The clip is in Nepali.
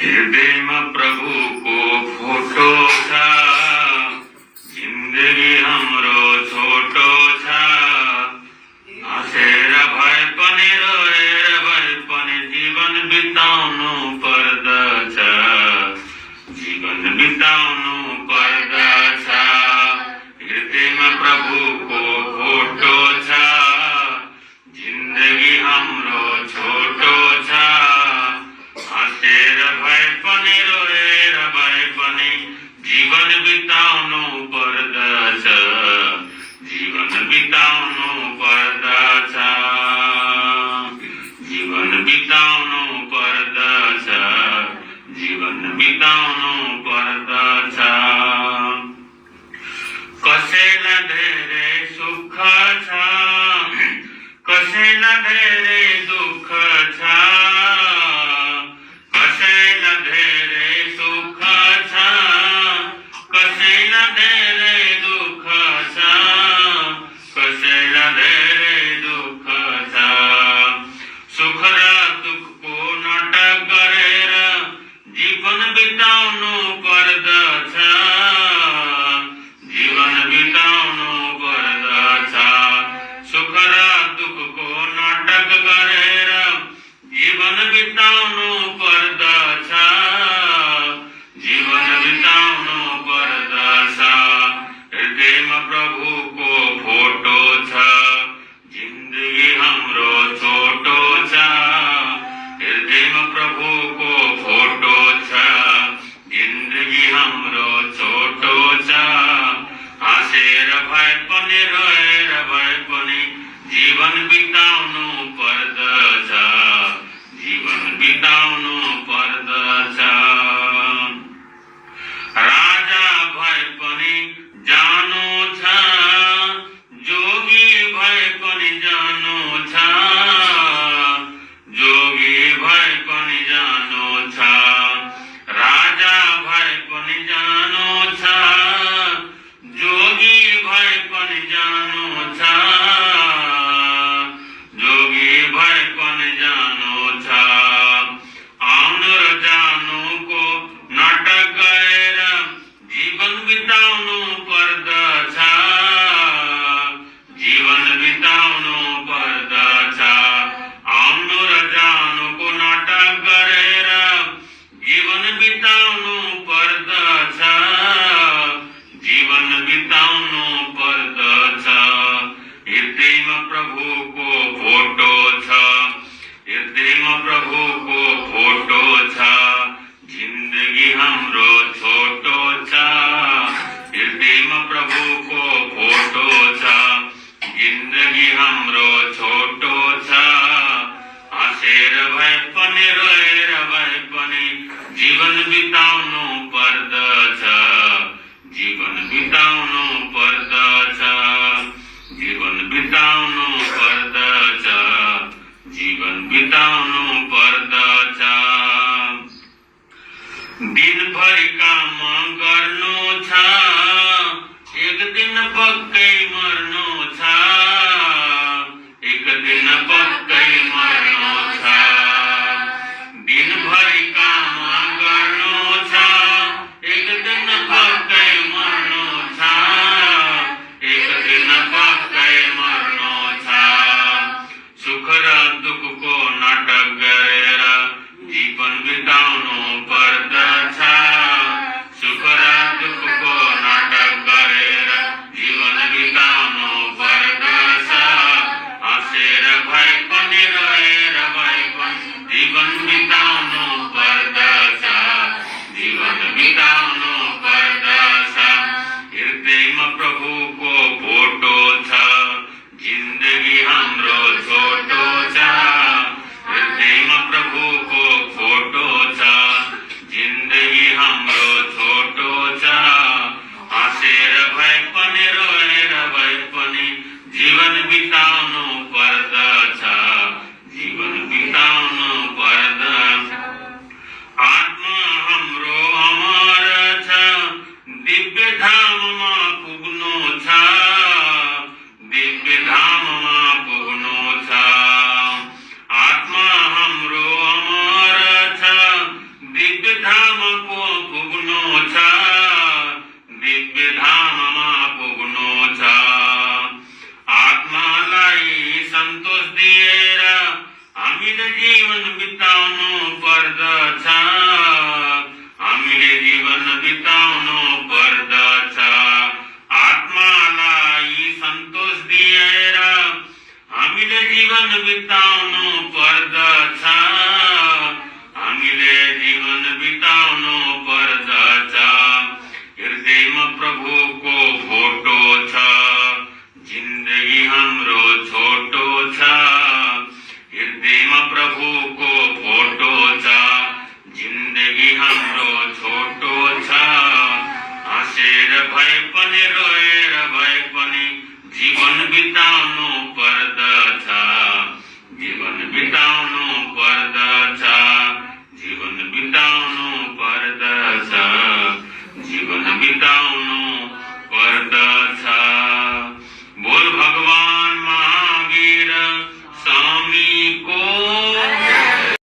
हृदयमा प्रभुको फोटो छ, जिन्दगी हाम्रो छोटो छ। हाँसेर भए पनि रोएर भए पनि जीवन बिताउनु पर्दछ, जीवन बिताउनु पर्दछ। हृदयमा प्रभुको फोटो छ, जिन्दगी हाम्रो छोटो छ। हाँसेर भए पनि रोएर भए पनि जीवन बिताउनु पर्दछ, जीवन बिताउनु पर्दछ, जीवन बिताउनु पर्दछ, जीवन बिताउनु पर्दछ। कसैलाई धेरै सुख छ, कसैलाई धेरै दुःख छ, कसैलाई धेरै सुख छ, कसैलाई धेरै दुःख छ, कसैलाई धेरै दुःख छ। सुख र दुःखको नाटक गरेर जीवन बिताउनु पर्दछ, जीवन बिताउनु पर्दछ। सुख र दुःखको नाटक गरेर जीवन बिताउनु पर्दछ, जीवन बिताउनु पर्दछ। हृदयमा प्रभुको फोटो छ, जिन्दगी हाम्रो छोटो छ। हृदयमा प्रभुको फोटो छ, जिन्दगी हाम्रो छोटो छ। हाँसेर भए पनि रोएर भए पनि जीवन बिताउनु पर्दछ, जीवन बिताउनु पर्दछ। राजा भए पनि जानु छ, जोगी भए पनि जानु छ, जोगी भए पनि जानु छ। राजा भए पनि जानु छ, जोगी भए पनि जानु छ, जोगी भए पनि जानु छ। आउनु र जानुको नाटक गरेर जीवन बिताउनु पर्दछ, जीवन बिताउनु पर्दछ। आउनु र जानुको नाटक गरेर जीवन बिताउनु पर्दछ, जीवन बिताउनु पर्दछ। हृदयमा प्रभुको फोटो छ, हृदयमा प्रभुको फोटो छ, जिन्दगी हाम्रो छोटो छ। हृदयमा प्रभुको फोटो छ, जिन्दगी हाम्रो छोटो छ। हाँसेर भए पनि रोएर भए पनि जीवन बिताउनु पर्दछ, जीवन बिताउनु पर्दछ, जीवन बिताउनु पर्दछ, जीवन बिताउनु पर्दछ। दिनभरि काम गर्नु छ, एक दिन पक्कै मर्नु छ, एक दिन पक्कै मर्नु छ। दिनभरि काम गर्नु छ, एक दिन पक्कै मर्नु छ, एक दिन पक्कै मर्नु छ। सुख र दुःखको नाटक गरेर जीवन बिताउनु पर्दछ, सुख र दुःखको नाटक गरेर जीवन बिताउनु पर्दछ। हाँसेर भए पनि रोएर भए पनि जीवन बिताउनु पर्दछ, जीवन बिताउनु पर्दछ। हृदयमा प्रभुको फोटो छ, जिन्दगी हाम्रो छोटो छ। हृदयमा प्रभुको फोटो छ, जिन्दगी हाम्रो छोटो छ। हाँसेर भए पनि रोएर भए पनि जीवन बिताउनु पर्दछ, जीवन बिताउनु पर्दछ। आत्मा हाम्रो अमर छ, दिव्य धाममा पुग्नु छ, दिव्य धाममा पुग्नु छ। सन्तोष दिएर हामीले जीवन बिताउनु पर्दछ, हामीले जीवन बिताउनु पर्दछ। आत्मालाई सन्तोष दिएर हामीले जीवन बिताउनु पर्दछ, हामीले जीवन बिताउनु पर्दछ। हृदयमा प्रभुको फोटो छ, जिन्दगी हाम्रो छोटो छ। हृदयमा प्रभुको फोटो छ, जिन्दगी हाम्रो छोटो छ। हाँसेर भए पनि रोएर भए पनि जीवन बिताउनु पर्दछ, जीवन बिताउनु पर्दछ, जीवन बिताउनु पर्दछ, जीवन बिताउनु पर्दछ। बोल भगवान